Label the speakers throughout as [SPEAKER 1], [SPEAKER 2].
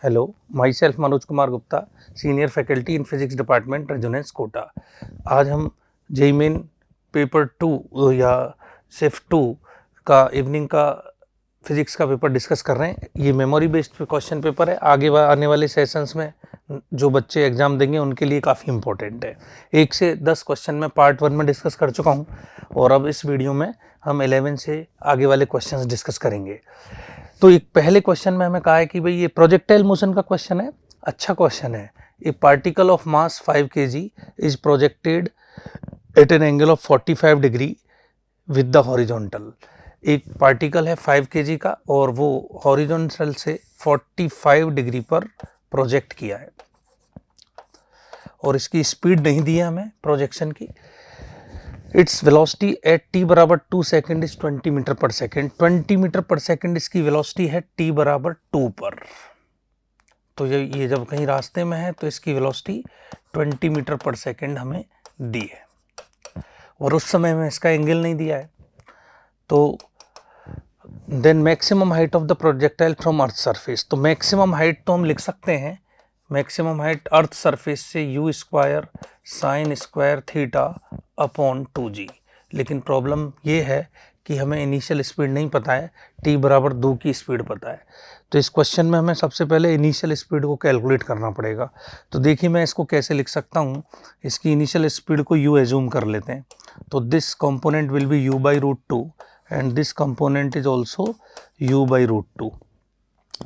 [SPEAKER 1] Hello, myself Manoj Kumar Gupta, Senior Faculty in Physics Department, Resonance Kota. आज हम JEE main paper 2 या shift 2 का evening का physics का पेपर डिस्कस कर रहे हैं। ये मेमोरी बेस्ड क्वेश्चन पेपर है। आगे आने वाले सेशंस में जो बच्चे एग्जाम देंगे उनके लिए काफ़ी इंपॉर्टेंट है। 1 से 10 क्वेश्चन मैं पार्ट 1 में डिस्कस कर चुका हूँ और अब इस वीडियो में हम 11 से आगे वाले क्वेश्चंस डिस्कस करेंगे। तो एक पहले क्वेश्चन में हमें कहा है कि भाई ये प्रोजेक्टाइल मोशन का क्वेश्चन है। अच्छा क्वेश्चन है। ए particle of mass 5 kg is projected at an angle of 45 degree with the horizontal. एक पार्टिकल है 5 kg का और वो हॉरिजॉन्टल से 45 डिग्री पर प्रोजेक्ट किया है और इसकी स्पीड नहीं दी है हमें प्रोजेक्शन की। इट्स वेलोसिटी एट t बराबर 2 सेकेंड इज 20 मीटर पर सेकेंड। 20 मीटर पर सेकेंड इसकी वेलोसिटी है t बराबर 2 पर। तो ये जब कहीं रास्ते में है तो इसकी वेलोसिटी 20 मीटर पर सेकेंड हमें दी है और उस समय में इसका एंगल नहीं दिया है। तो then maximum height of the projectile from earth surface. तो मैक्सिमम हाइट तो हम लिख सकते हैं, मैक्सिमम हाइट अर्थ सरफेस से u square sine square theta upon 2g। लेकिन प्रॉब्लम ये है कि हमें इनिशियल स्पीड नहीं पता है, t बराबर 2 की स्पीड पता है। तो इस क्वेश्चन में हमें सबसे पहले इनिशियल स्पीड को कैलकुलेट करना पड़ेगा। तो देखिए मैं इसको कैसे लिख सकता हूँ। इसकी इनिशियल स्पीड को u एज्यूम कर लेते हैं। तो this component will be u/√2 and this component is also u/√2।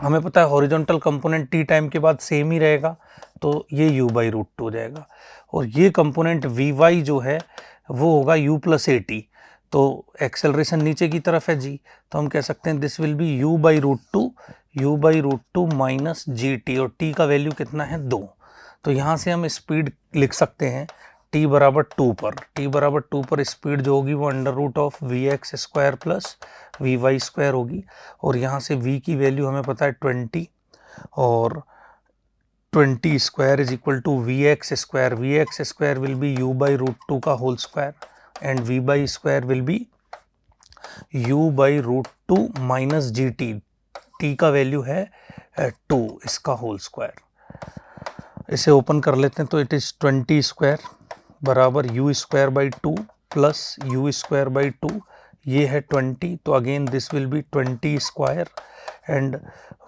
[SPEAKER 1] हमें पता है हॉरिजॉन्टल कंपोनेंट t टाइम के बाद सेम ही रहेगा, तो ये u/√2 हो जाएगा। और ये कंपोनेंट vy जो है वो होगा u+at। तो एक्सेलरेशन नीचे की तरफ है g, तो हम कह सकते हैं this will be u/√2 minus gt और t का वैल्यू कितना है 2। तो यहाँ से हम स्पीड लिख सकते हैं t बराबर 2 पर। t बराबर 2 पर स्पीड जो होगी वो √of vx square plus vy square होगी। और यहाँ से v की वैल्यू हमें पता है 20 और 20 square is equal to vx square will be u/√2 का whole square and v square will be u/√2 minus gt। t का वैल्यू है 2, इसका होल स्क्वायर। इसे ओपन कर लेते हैं तो इट इज 20 स्क्वायर बराबर u²/2 प्लस u²/2। ये है 20, तो again this will be 20 square and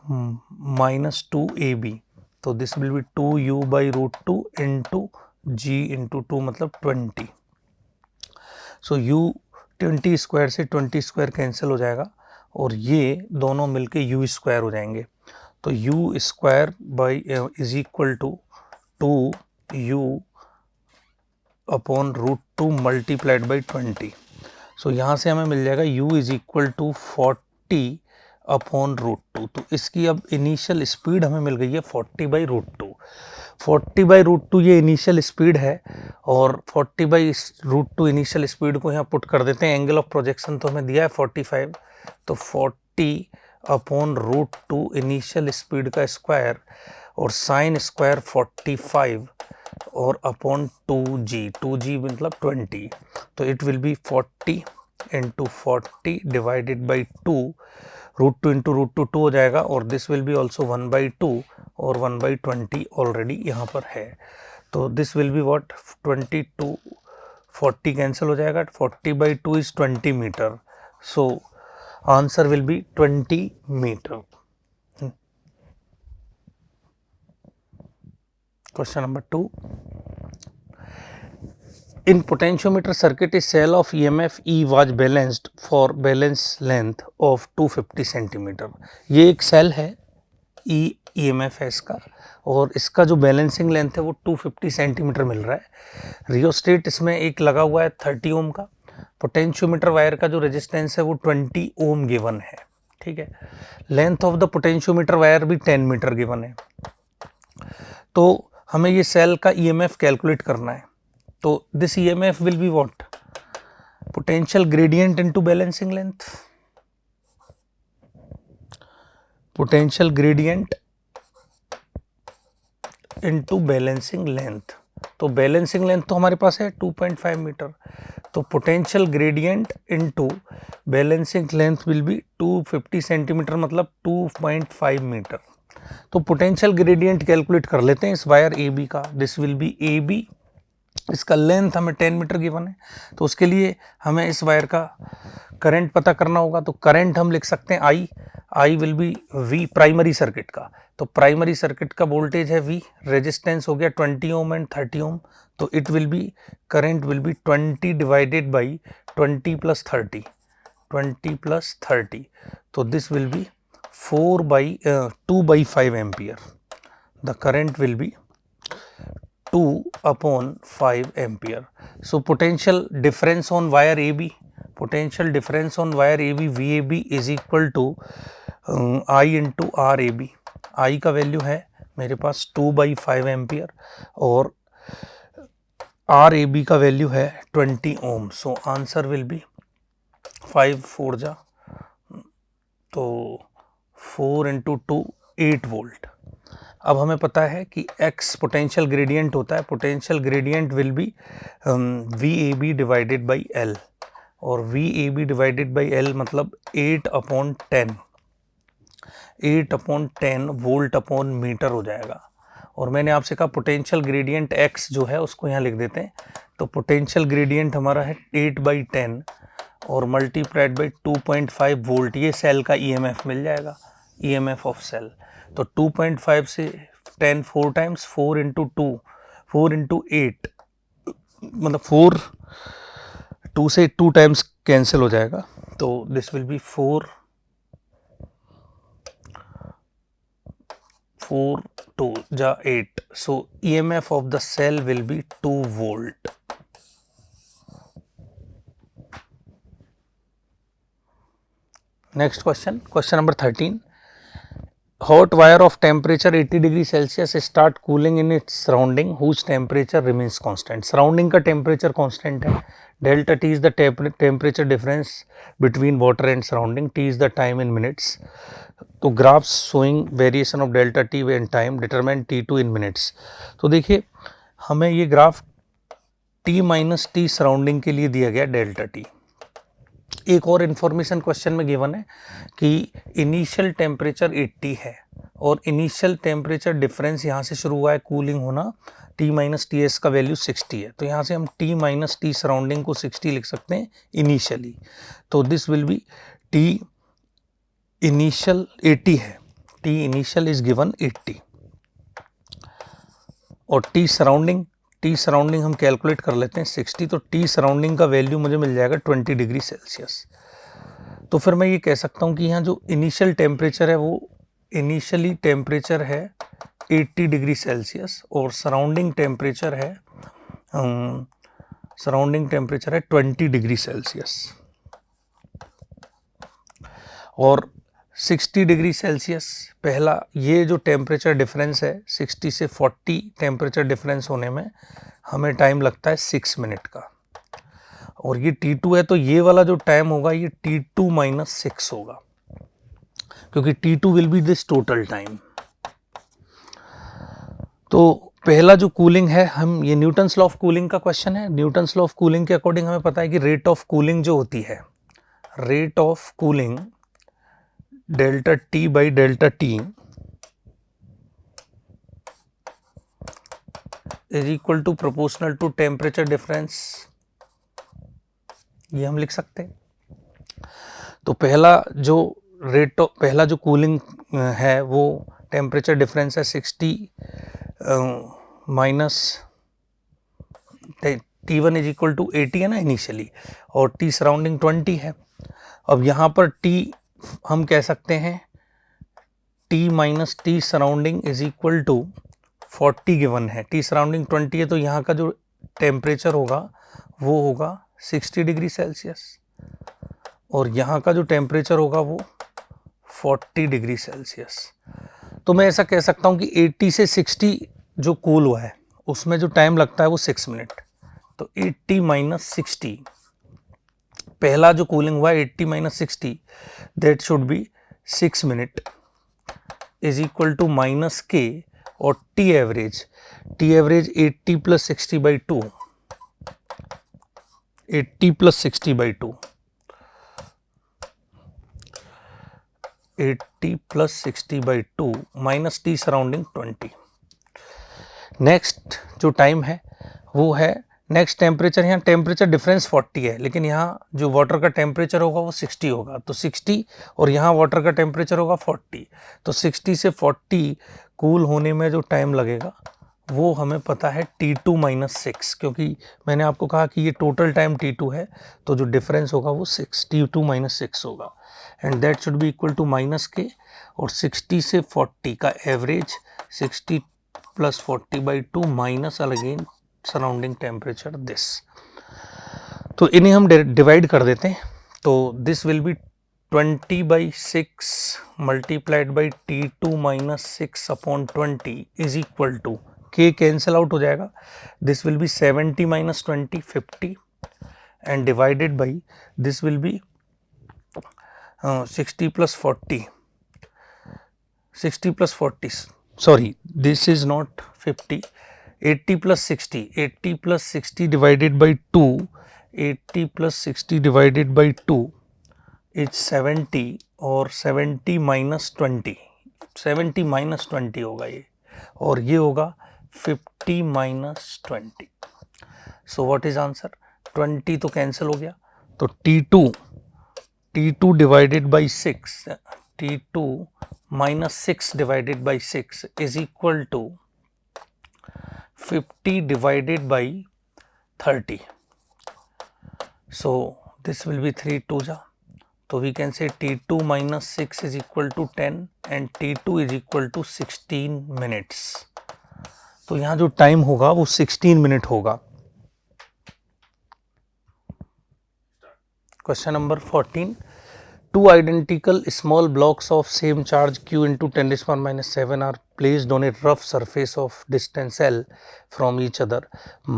[SPEAKER 1] minus 2ab। तो this will B 2u/√2 into g into 2 मतलब 20। सो u 20 स्क्वायर से 20 स्क्वायर कैंसिल हो जाएगा और ये दोनों मिलके u स्क्वायर हो जाएंगे। तो u square by is equal to 2u upon √2 multiplied by 20। So यहाँ से हमें मिल जाएगा u is equal to 40 upon √2। तो इसकी अब इनिशियल स्पीड हमें मिल गई है 40/√2। 40/√2 ये इनिशियल स्पीड है और 40/√2 इनिशियल स्पीड को यहाँ पुट कर देते हैं। एंगल ऑफ प्रोजेक्शन तो हमें दिया है 45, तो 40 अपॉन √2 इनिशियल स्पीड का स्क्वायर और साइन स्क्वायर 45 और अपॉन 2g मतलब 20। तो it will B 40 into 40 divided by 2। √2 into √2 2 हो जाएगा और दिस विल बी ऑल्सो 1/2 और 1/20 ऑलरेडी यहाँ पर है। तो this will be what 22 40 cancel हो जाएगा। 40/2 is 20 metre. So answer will be 20 metre. Question number 2. In potentiometer circuit, a cell of EMF E was balanced for balance length of 250 cm. ये एक cell है, E EMF है इसका और इसका जो बैलेंसिंग लेंथ है वो 250 सेंटीमीटर मिल रहा है। रियोस्टेट इसमें एक लगा हुआ है 30 ओम का। पोटेंशियोमीटर वायर का जो रेजिस्टेंस है वो 20 ओम गिवन है। ठीक है। Length of the potentiometer wire भी 10 मीटर गिवन है। तो हमें ये सेल का ईएमएफ कैलकुलेट करना है। तो this EMF will be what potential gradient into balancing length. Potential gradient into balancing length. तो बैलेंसिंग लेंथ तो हमारे पास है 2.5 मीटर। तो potential gradient into balancing length will be 250 centimetre मतलब 2.5 मीटर। तो पोटेंशियल ग्रेडियंट कैलकुलेट कर लेते हैं इस वायर ए बी का। This will be A B, इसका लेंथ हमें 10 मीटर गिवन है, तो उसके लिए हमें इस वायर का करंट पता करना होगा। तो करंट हम लिख सकते हैं I will be V primary circuit का, तो प्राइमरी सर्किट का वोल्टेज है वी, रेजिस्टेंस हो गया 20 ओम एंड 30 ओम, तो it will be current will be 20 divided by 20 plus 30, 20 plus 30, तो this will be 2/5 ampere. The current will be 2/5 ampere. So potential difference on wire AB, potential difference on wire AB VAB is equal to I into RAB. I का value है मेरे पास 2/5 ampere और RAB का value है 20 ओम। सो answer will B 5 4 जा, तो 4 into 2 8 volt. अब हमें पता है कि x पोटेंशियल ग्रेडियंट होता है, potential gradient will be V A B divided by L, और V A B divided by L मतलब 8/10, 8/10 वोल्ट अपॉन मीटर हो जाएगा। और मैंने आपसे कहा पोटेंशियल ग्रेडियंट x जो है उसको यहाँ लिख देते हैं, तो पोटेंशियल ग्रेडियंट हमारा है 8/10 और मल्टीप्लाइड बाई 2.5 वोल्ट, ये सेल का EMF मिल जाएगा, EMF ऑफ सेल। तो 2.5 से 10 4 टाइम्स, 4 into 2 4 into 8 मतलब 4 2 से 2 टाइम्स कैंसिल हो जाएगा, तो दिस विल बी 4 2 जा 8, so EMF of the cell will be 2 volt. Next question, question number 13। Hot wire of temperature 80 degree Celsius start cooling in its surrounding whose temperature remains constant. Surrounding का temperature constant है, delta T is the temperature difference between water and surrounding, T is the time in minutes. तो graphs showing variation of delta T and time determine T2 in minutes. तो देखिए हमें ये graph T minus T surrounding के लिए दिया गया delta T। एक और इन्फॉर्मेशन क्वेश्चन में गिवन है कि इनिशियल टेम्परेचर 80 है और इनिशियल टेम्परेचर डिफरेंस यहाँ से शुरू हुआ है कूलिंग होना, T माइनस टी एस का वैल्यू 60 है, तो यहाँ से हम T माइनस टी सराउंडिंग को 60 लिख सकते हैं इनिशियली, तो this will B T initial 80 है, T इनिशियल इज गिवन 80 और T सराउंडिंग हम कैलकुलेट कर लेते हैं 60, तो T सराउंडिंग का वैल्यू मुझे मिल जाएगा 20 डिग्री सेल्सियस। तो फिर मैं ये कह सकता हूँ कि यहाँ जो इनिशियल टेम्परेचर है वो इनिशियली टेम्परेचर है 80 डिग्री सेल्सियस और सराउंडिंग टेम्परेचर है 20 डिग्री सेल्सियस, और 60 डिग्री सेल्सियस पहला ये जो टेम्परेचर डिफरेंस है 60 से 40 टेम्परेचर डिफरेंस होने में हमें टाइम लगता है 6 मिनट का, और ये T2 है तो ये वाला जो टाइम होगा ये T2 माइनस 6 होगा, क्योंकि T2 will be this total time. तो पहला जो कूलिंग है, हम ये न्यूटन्स लॉ ऑफ कूलिंग का क्वेश्चन है, न्यूटन्स लॉ ऑफ कूलिंग के अकॉर्डिंग हमें पता है कि रेट ऑफ कूलिंग जो होती है, rate of cooling delta T by delta T is equal to proportional to temperature difference, ये हम लिख सकते हैं। तो पहला जो कूलिंग है वो टेम्परेचर डिफरेंस है 60 minus T1 is equal to 80 है ना इनिशियली, और T सराउंडिंग 20 है। अब यहाँ पर T हम कह सकते हैं T minus T surrounding is equal to 40 given है, T सराउंडिंग 20 है, तो यहाँ का जो टेम्परेचर होगा वो होगा 60 डिग्री सेल्सियस और यहाँ का जो टेम्परेचर होगा वो 40 डिग्री सेल्सियस। तो मैं ऐसा कह सकता हूँ कि 80 से 60 जो कूल हुआ है उसमें जो टाइम लगता है वो 6 मिनट, तो 80 माइनस 60, पहला जो कूलिंग हुआ है 80 minus 60 that should be 6 minute is equal to minus K और T average 80 plus 60 by 2, 80 plus 60 by 2, 80 plus 60/2 minus T surrounding 20। Next जो टाइम है वो है नेक्स्ट टेम्परेचर। यहाँ टेम्परेचर डिफरेंस 40 है, लेकिन यहाँ जो वाटर का टेम्परेचर होगा वो 60 होगा, तो 60 और यहाँ वाटर का टेम्परेचर होगा 40, तो 60 से 40 कूल होने में जो टाइम लगेगा वो हमें पता है T2 - 6, क्योंकि मैंने आपको कहा कि ये टोटल टाइम T2 है, तो जो डिफरेंस होगा वो T2 - 6 होगा, and that should be equal to -K, और 60 से 40 का average 60 plus 40/2 minus again surrounding temperature this. तो इन्हें हम डिवाइड कर देते हैं, तो this will be 20/6 multiplied by T2 - 6 upon 20 is equal to, K cancel out हो जाएगा, this will be 70 - 20 50 and divided by this will be 60 plus 40 sorry, this is not 50, 80 plus 60, 80 plus 60 divided by 2, 80 plus 60 divided by 2 is 70, और 70 minus 20, 70 minus 20 होगा ये, और ये होगा 50 minus 20. So what is answer? 20 तो cancel हो गया, तो T2 divided by 6, T2 minus 6 divided by 6 is equal to 50 divided by 30. So this will be 3 2 ja. So we can say T2 minus 6 is equal to 10 and T2 is equal to 16 minutes. तो यहाँ जो time होगा वो 16 minute होगा। Question number 14. Two identical small blocks of same charge Q into 10⁻⁷ are placed on a rough surface of distance L from each other.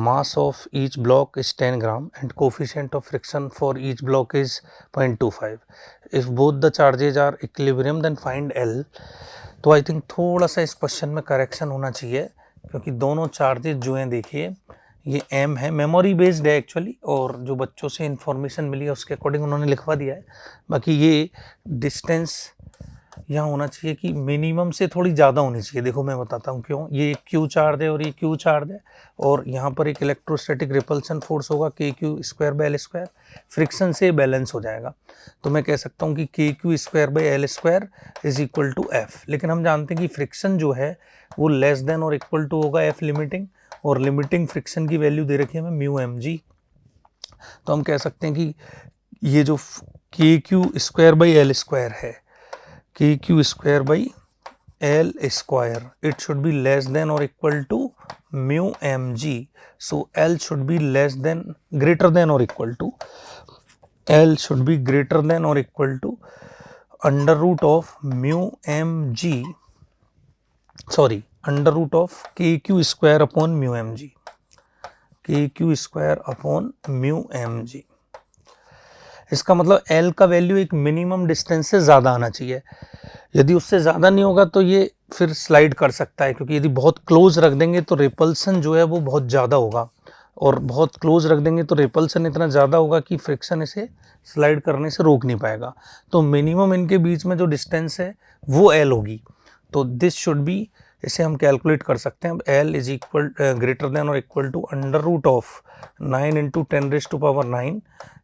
[SPEAKER 1] Mass of each block is 10 gram and coefficient of friction for each block is 0.25. If both the charges are equilibrium then find L. तो I think थोड़ा सा इस question में correction होना चाहिए, क्योंकि दोनों charges जो हैं देखिए ये m है, मेमोरी बेस्ड है एक्चुअली, और जो बच्चों से इन्फॉर्मेशन मिली है उसके अकॉर्डिंग उन्होंने लिखवा दिया है। बाकी ये डिस्टेंस यहाँ होना चाहिए कि मिनिमम से थोड़ी ज़्यादा होनी चाहिए। देखो मैं बताता हूँ क्यों। ये Q चार्ज है और ये Q चार्ज है, और यहाँ पर एक इलेक्ट्रोस्टैटिक रिपल्सन फोर्स होगा KQ²/L², फ्रिक्शन से बैलेंस हो जाएगा। तो मैं कह सकता हूँ कि KQ²/L² is equal to F, लेकिन हम जानते हैं कि फ्रिक्शन जो है वो लेस देन और इक्वल टू होगा F लिमिटिंग, और लिमिटिंग फ्रिक्शन की वैल्यू दे रखी है हमें μmg। तो हम कह सकते हैं कि ये जो KQ²/L² है, KQ²/L², it should be less than or equal to μmg. So L should be greater than or equal to, L should be greater than or equal to under root of μmg, sorry, under root of KQ² upon μmg, KQ² upon μmg। इसका मतलब L का value एक minimum distance से ज़्यादा आना चाहिए। यदि उससे ज़्यादा नहीं होगा तो ये फिर स्लाइड कर सकता है, क्योंकि यदि बहुत क्लोज रख देंगे तो रिपल्सन जो है वो बहुत ज़्यादा होगा, और बहुत क्लोज रख देंगे तो रिपल्सन इतना ज़्यादा होगा कि फ्रिक्शन इसे स्लाइड करने से रोक नहीं पाएगा। तो मिनिमम इनके बीच में जो डिस्टेंस है वो L होगी। तो दिस शुड बी, इसे हम कैलकुलेट कर सकते हैं। अब L is equal greater than और equal to under root of 9 × 10⁹,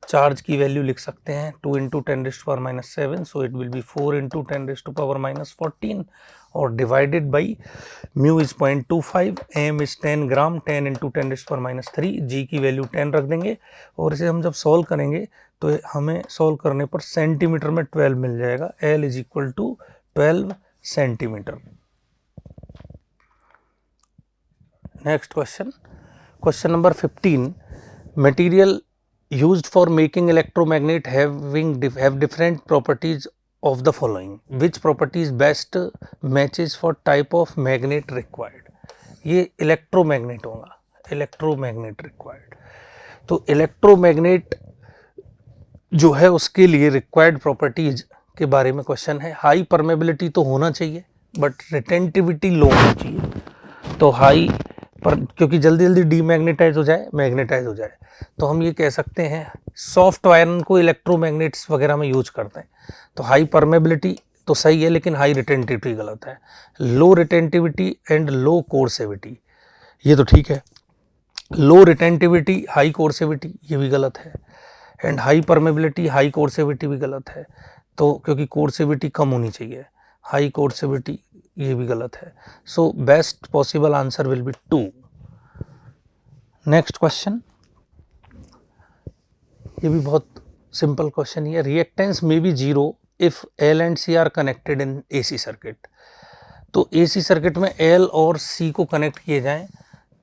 [SPEAKER 1] charge की वैल्यू लिख सकते हैं 2 × 10⁻⁷, सो इट विल बी 4 × 10⁻⁴, और divided by mu is 0.25, m is 10 gram, 10 × 10⁻�3, g की वैल्यू 10 रख देंगे, और इसे हम जब सॉल्व करेंगे तो हमें सॉल्व करने पर सेंटीमीटर में 12 मिल जाएगा। L is equal to 12 centimetre. Next question, question number 15. Material used for making electromagnet have different properties of the following. Which properties best matches for type of magnet required? ये electromagnet होगा, electromagnet required. तो electromagnet जो है उसके लिए required properties के बारे में क्वेश्चन है। हाई परमेबिलिटी तो होना चाहिए, बट रिटेंटिविटी लो होनी चाहिए। तो हाई पर, क्योंकि जल्दी जल्दी डीमैग्नेटाइज हो जाए, मैग्नेटाइज हो जाए, तो हम ये कह सकते हैं सॉफ्ट आयरन को इलेक्ट्रोमैग्नेट्स वगैरह में यूज करते हैं। तो हाई परमेबिलिटी तो सही है, लेकिन हाई रिटेंटिविटी गलत है। लो रिटेंटिविटी एंड लो कोर्सिविटी, ये तो ठीक है। लो रिटेंटिविटी हाई कोर्सिविटी, ये भी गलत है। एंड हाई परमेबिलिटी हाई कोर्सिविटी भी गलत है, तो क्योंकि कोर्सिविटी कम होनी चाहिए। हाई कोर्सिविटी ये भी गलत है। So best possible answer will be 2। Next question, ये भी बहुत सिंपल क्वेश्चन है। Reactance may be zero if L and C are connected in AC circuit. तो एसी सर्किट में एल और सी को कनेक्ट किए जाएं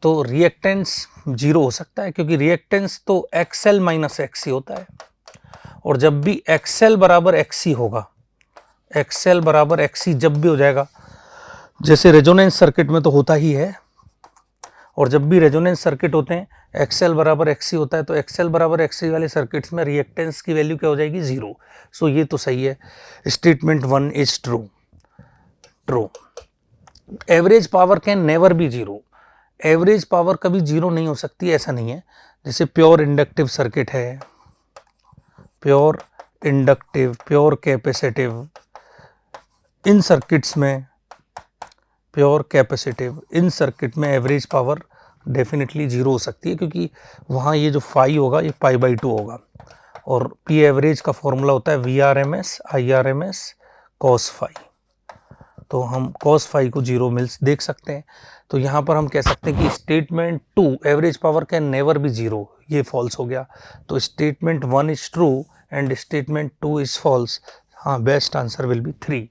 [SPEAKER 1] तो रिएक्टेंस जीरो हो सकता है, क्योंकि रिएक्टेंस तो एक्सएल माइनस एक्सी होता है। और जब भी एक्सएल बराबर एक्सी होगा, एक्सएल बराबर एक्सी जब भी हो जाएगा, जैसे रेजोनेंस सर्किट में तो होता ही है, और जब भी रेजोनेंस सर्किट होते हैं एक्सएल बराबर एक्सी होता है, तो एक्सएल बराबर एक्सी वाले सर्किट्स में रिएक्टेंस की वैल्यू क्या हो जाएगी? जीरो। सो ये तो सही है। Statement 1 is true. True. Average power can never be zero. Average power कभी जीरो नहीं हो सकती, ऐसा नहीं है। जैसे प्योर इंडक्टिव सर्किट है, प्योर इंडक्टिव, प्योर कैपेसिटिव, इन सर्किट्स में, प्योर कैपेसिटिव इन सर्किट में एवरेज पावर डेफिनेटली जीरो हो सकती है, क्योंकि वहाँ ये जो फाई होगा ये पाई बाई 2 होगा। और पी एवरेज का फॉर्मूला होता है V R M S I R M S cos phi. तो हम कॉस फाई को जीरो मिल्स देख सकते हैं। तो यहाँ पर हम कह सकते हैं कि statement 2 average power can never be zero, ये फॉल्स हो गया। तो statement 1 is true and statement 2 is false. हाँ, best answer will be 3।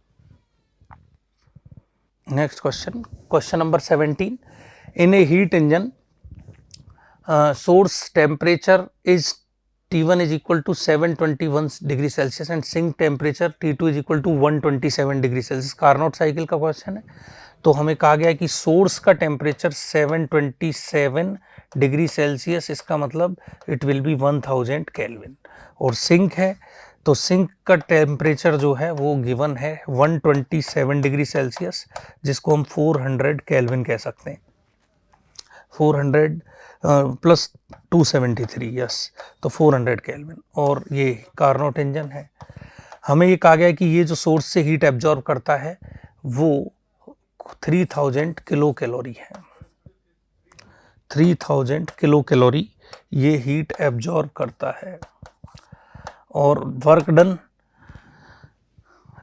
[SPEAKER 1] Next question, question number 17. In a heat engine, source temperature is T1 is equal to 721 degree Celsius and sink temperature T2 is equal to 127 degree Celsius. Carnot cycle का question है। तो हमें कहा गया है कि source का temperature 727 degree Celsius, इसका मतलब इट विल बी 1000 केल्विन। और सिंक है, तो सिंक का टेम्परेचर जो है वो गिवन है 127 डिग्री सेल्सियस, जिसको हम 400 केल्विन कह सकते हैं। 400 प्लस 273, यस, तो 400 केल्विन। और ये कार्नोट इंजन है। हमें ये कहा गया है कि ये जो सोर्स से हीट एब्जॉर्ब करता है वो 3000 किलो कैलोरी है। 3000 किलो कैलोरी ये हीट एब्जॉर्ब करता है। और work done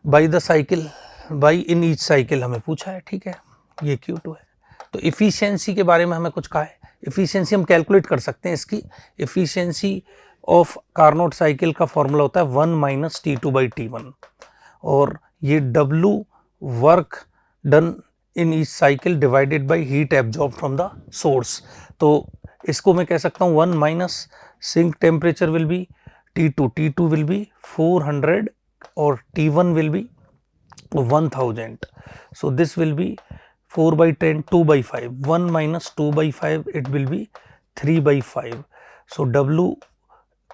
[SPEAKER 1] by the cycle, by in each cycle हमें पूछा है, ठीक है, ये Q2 है। तो इफ़िशियंसी के बारे में हमें कुछ कहा है। इफ़िशियंसी हम कैलकुलेट कर सकते हैं। इसकी इफ़िशियंसी ऑफ कार्नोट साइकिल का फॉर्मूला होता है 1 माइनस T2/T1, और ये W work done in each cycle divided by heat absorb from the source. तो इसको मैं कह सकता हूँ 1 minus sink temperature will be T2 will be 400 or T1 will be 1000. So this will be 4/10, 2/5. 1 minus 2/5, it will be 3/5. So W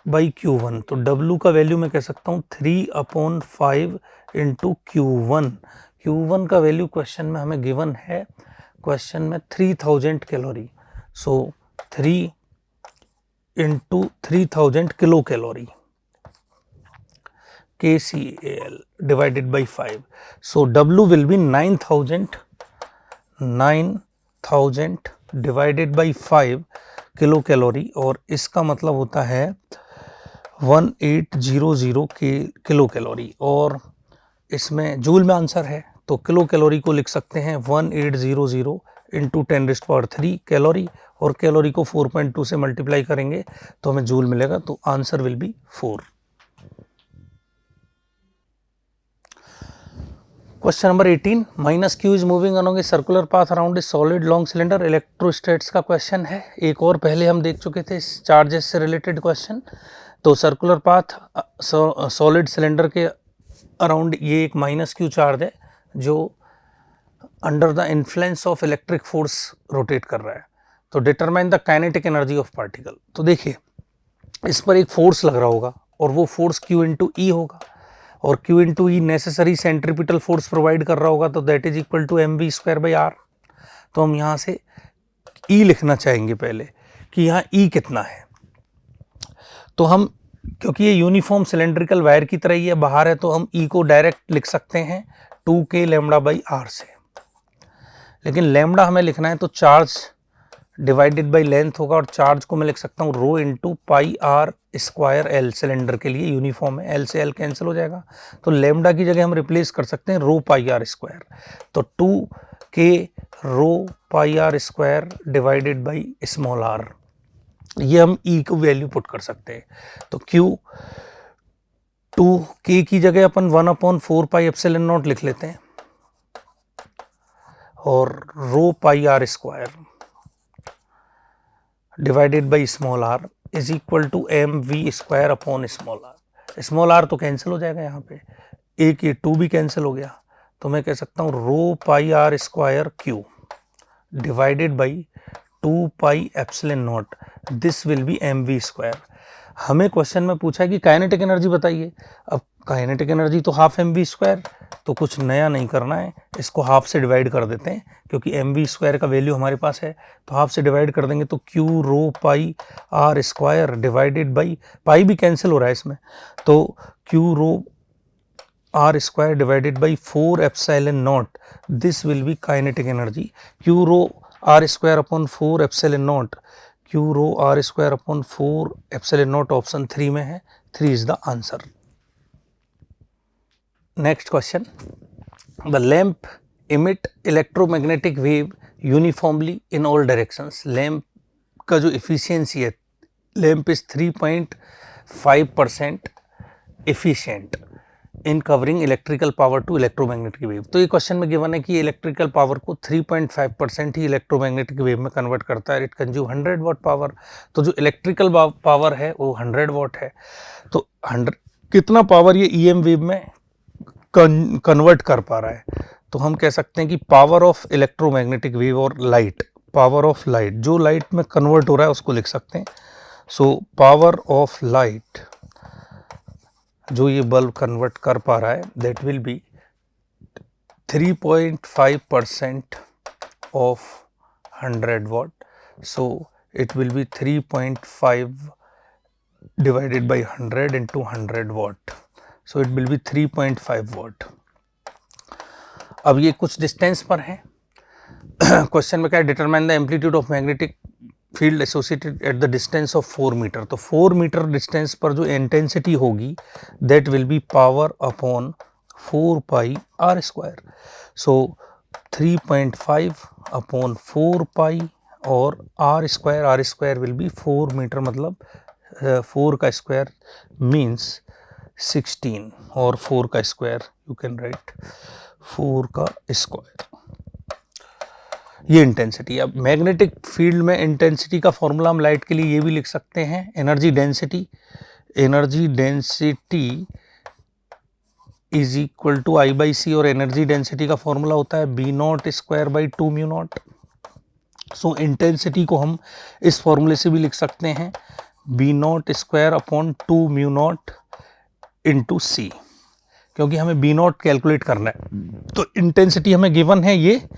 [SPEAKER 1] by Q1. तो W का value मैं कह सकता हूँ 3/5 into Q1. Q1 का वैल्यू क्वेश्चन में हमें given है, क्वेश्चन में 3000 calorie. So 3 into 3000 kilo calorie, KCAL divided by 5. So W will be 9000 divided by 5 kilo calorie, और इसका मतलब होता है 1800 किलो कैलोरी। और इसमें जूल में आंसर है, तो किलो कैलोरी को लिख सकते हैं 1800 इंटू 10⁻³ कैलोरी, और कैलोरी को 4.2 से मल्टीप्लाई करेंगे तो हमें जूल मिलेगा। तो answer will be 4। Question number 18, minus Q is moving along a circular path around a solid long cylinder. Electrostatics का क्वेश्चन है। एक और पहले हम देख चुके थे चार्जेस से रिलेटेड क्वेश्चन। तो सर्कुलर पाथ सॉलिड सिलेंडर के अराउंड ये एक माइनस Q चार्ज है जो under the influence of electric force rotate कर रहा है। तो determine the kinetic energy of particle. तो देखिए, इस पर एक फोर्स लग रहा होगा और वो फोर्स Q इंटू ई होगा, और Q इंटू ई नेसेसरी सेंट्रीपिटल फोर्स प्रोवाइड कर रहा होगा, तो that is equal to mv²/r। तो हम यहाँ से E लिखना चाहेंगे पहले कि यहाँ E कितना है। तो हम क्योंकि ये यूनिफॉर्म सिलेंड्रिकल वायर की तरह ही है, बाहर है, तो हम ई को डायरेक्ट लिख सकते हैं 2k लैम्बडा बाई आर से। लेकिन लैम्बडा हमें लिखना है तो चार्ज डिवाइडेड बाई लेंथ होगा, और चार्ज को मैं लिख सकता हूँ rho into pi are square l, cylinder के लिए यूनिफॉर्म है, एल से एल कैंसिल हो जाएगा, तो लैम्बडा की जगह हम रिप्लेस कर सकते हैं रो पाई आर स्क्वायर, तो 2k rho pi are square divided by small R, ये हम ई को वैल्यू पुट कर सकते हैं। तो Q 2k की जगह अपन 1/4 पाई एप्सिलॉन नॉट लिख लेते हैं, और rho pi are square divided by small r is equal to m v square upon small r. Small r तो कैंसिल हो जाएगा, यहाँ पे एक ये 2 भी कैंसिल हो गया, तो मैं कह सकता हूँ rho pi are square Q divided by 2 pi epsilon naught, this will be m v square. हमें क्वेश्चन में पूछा है कि काइनेटिक एनर्जी बताइए, अब काइनेटिक एनर्जी तो हाफ एम वी स्क्वायर, तो कुछ नया नहीं करना है, इसको हाफ से डिवाइड कर देते हैं, क्योंकि एम वी स्क्वायर का वैल्यू हमारे पास है, तो हाफ से डिवाइड कर देंगे, तो Q rho pi are square divided by, pi भी कैंसिल हो रहा है इसमें, तो Q rho r square divided by 4 epsilon naught, this will be kinetic energy. Q rho r square upon 4 epsilon naught, Q rho r square upon 4 epsilon naught option 3 में है, 3 is the answer. Next question, the lamp emit electromagnetic wave uniformly in all directions। Lamp का जो efficiency है, lamp is 3.5% efficient in covering electrical power to electromagnetic wave. तो ये question में given है कि इलेक्ट्रिकल पावर को 3.5% ही इलेक्ट्रोमैग्नेटिक वेव में कन्वर्ट करता है, इट कंज्यूम 100 वाट पावर। तो जो इलेक्ट्रिकल पावर है वो 100 वाट है, तो 100 कितना पावर ये ईएम वेव में कन्वर्ट कर पा रहा है, तो हम कह सकते हैं कि पावर ऑफ इलेक्ट्रोमैग्नेटिक वेव और लाइट, पावर ऑफ लाइट, जो लाइट में कन्वर्ट हो रहा है उसको लिख सकते हैं। सो पावर ऑफ लाइट जो ये बल्ब कन्वर्ट कर पा रहा है, that will be 3.5% of 100 watt, so it will be 3.5 divided by 100 into 100 watt, so it will be 3.5 watt। अब ये कुछ डिस्टेंस पर है, क्वेश्चन में क्या है, determine the amplitude of magnetic field associated at the distance of 4 metre. तो 4 metre distance पर जो इंटेंसिटी होगी that will be power upon 4 pi are square, so 3.5 upon 4 pi और R square will be 4 metre, मतलब 4 का square means 16, और 4 का square you can write 4 का स्क्वायर, ये इंटेंसिटी। अब मैग्नेटिक फील्ड में इंटेंसिटी का फॉर्मूला हम लाइट के लिए ये भी लिख सकते हैं, energy density is equal to I by C, और एनर्जी डेंसिटी का फॉर्मूला होता है B naught square by 2 mu naught. So intensity को हम इस फॉर्मूले से भी लिख सकते हैं, B naught square upon 2 mu naught into C, क्योंकि हमें बी नॉट कैलकुलेट करना है, तो इंटेंसिटी हमें गिवन है ये,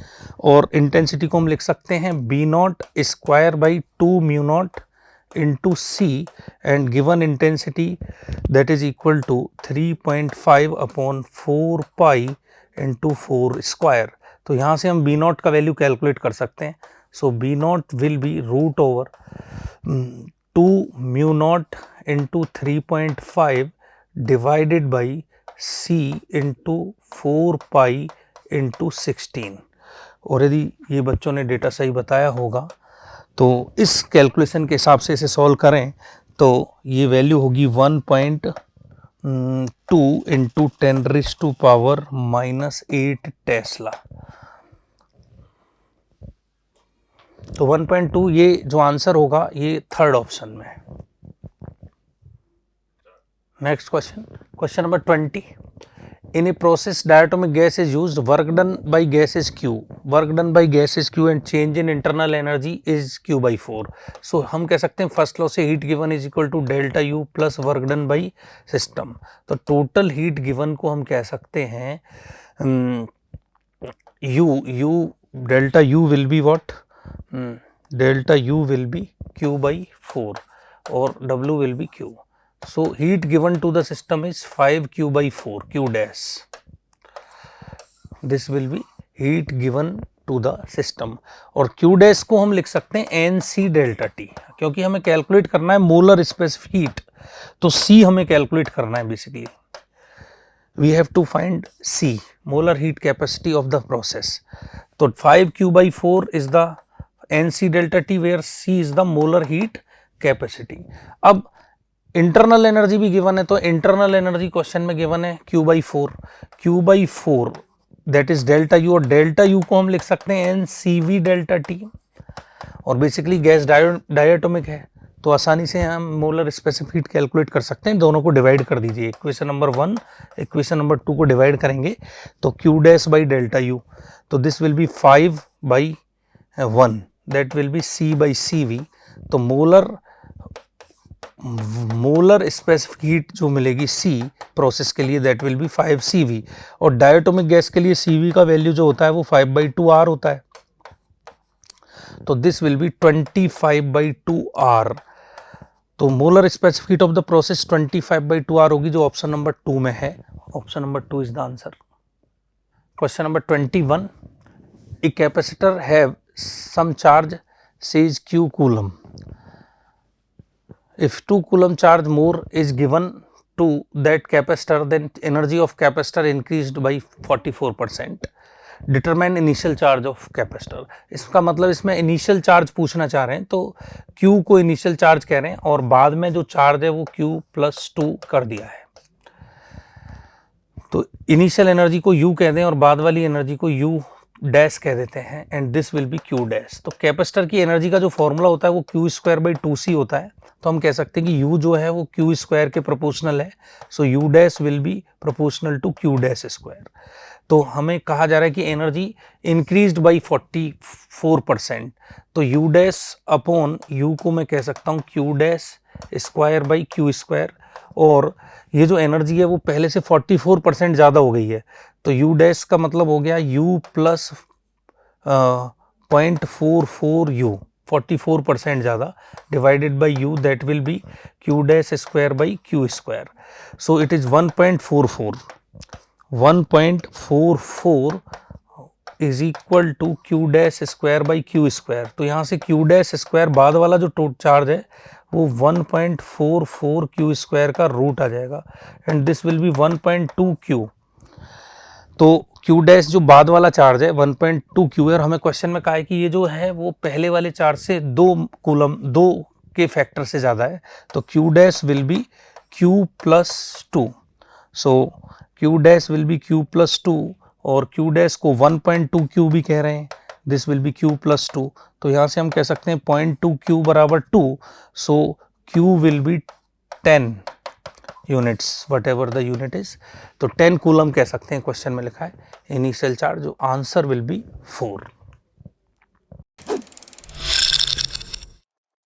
[SPEAKER 1] और इंटेंसिटी को हम लिख सकते हैं B naught square by 2 mu naught into C, and given intensity that is equal to 3.5 upon 4 pi into 4 square. तो यहाँ से हम बी नॉट का वैल्यू कैलकुलेट कर सकते हैं, so B naught will be root over 2 mu naught into 3.5 divided by C into 4 pi into 16। और यदि ये बच्चों ने डेटा सही बताया होगा तो इस कैलकुलेशन के हिसाब से इसे सॉल्व करें तो ये वैल्यू होगी 1.2 इंटू 10⁻⁻8 टेस्ला। तो 1.2 ये जो आंसर होगा ये थर्ड ऑप्शन में है। Next question number 20, in a process diatomic gas is used, work done by gas is Q, work done by gas is Q and change in internal energy is Q/4। So हम कह सकते हैं first law से heat given is equal to delta U plus work done by system. तो total heat given को हम कह सकते हैं delta U will be what, delta U will B Q/4 और W will be Q। So heat given to the system is 5Q/4 Q dash. This will be heat given to the system. और Q dash को हम लिख सकते हैं NC delta T, क्योंकि हमें calculate करना है मोलर स्पेसिफिक हीट, तो C हमें कैलकुलेट करना है basically. We have to find C, molar heat capacity of the process. तो 5Q/4 is the NC delta T where C is the molar heat capacity. अब internal energy भी given है, तो internal energy question में given है Q/4 that is delta U, और delta U को हम लिख सकते हैं NCV डेल्टा T, और बेसिकली गैस डायटोमिक है तो आसानी से हम मोलर स्पेसिफिक हीट कैलकुलेट कर सकते हैं. दोनों को डिवाइड कर दीजिए, इक्वेशन नंबर 1 इक्वेशन नंबर 2 को डिवाइड करेंगे तो Q dash by delta U, तो this will B 5/1 that will B C/CV. तो मोलर स्पेसिफिक हीट जो मिलेगी C प्रोसेस के लिए दैट विल बी 5CV, और डायटोमिक गैस के लिए CV का वैल्यू जो होता है वो 5/2R होता है, तो दिस विल बी 25/2R. तो molar specific heat of the process 25/2R होगी, जो ऑप्शन नंबर 2 में है. Option number 2 is the answer. Question number 21. A capacitor have some charge says Q coulomb. If 2 coulomb charge more is given to that capacitor, then energy of capacitor increased by 44%. Determine initial charge of capacitor. इसका मतलब इसमें initial charge पूछना चाह रहे हैं, तो Q को initial charge कह रहे हैं और बाद में जो चार्ज है वो Q+2 कर दिया है. तो इनिशियल एनर्जी को U कहते हैं और बाद वाली एनर्जी को U डैश कह देते हैं, and this will be Q dash. तो कैपेसिटर की एनर्जी का जो फॉर्मूला होता है वो Q²/2C होता है, तो हम कह सकते हैं कि U जो है वो Q² के प्रोपोर्शनल है, so U dash will be proportional to Q dash square. तो हमें कहा जा रहा है कि एनर्जी इंक्रीज्ड बाई 44%, तो U डैश अपॉन U को मैं कह सकता हूँ Q डैश स्क्वायर/Q², और ये जो एनर्जी है वो पहले से 44% ज़्यादा हो गई है, तो U डैश का मतलब हो गया U प्लस 0.44U, 44% ज़्यादा divided by U, that will be Q dash स्क्वायर/Q². So it is 1.44. 1.44 is equal to Q dash स्क्वायर/Q². तो यहाँ से Q डैश स्क्वायर बाद वाला जो टोटल चार्ज है वो 1.44 Q² का रूट आ जाएगा, and this will B 1.2 Q. तो Q डैश जो बाद वाला चार्ज है 1.2 Q है, और हमें क्वेश्चन में कहा है कि ये जो है वो पहले वाले चार्ज से 2 के फैक्टर से ज़्यादा है, तो Q dash will B Q+2. So Q dash will B Q+2, और Q डैश को 1.2 Q भी कह रहे हैं, दिस विल बी Q+2. तो यहाँ से हम कह सकते हैं 0.2 Q बराबर 2, सो Q will be 10 units, what ever the unit is. तो 10 कूलम कह सकते हैं, क्वेश्चन में लिखा है इनिशियल चार्ज, जो आंसर विल बी 4.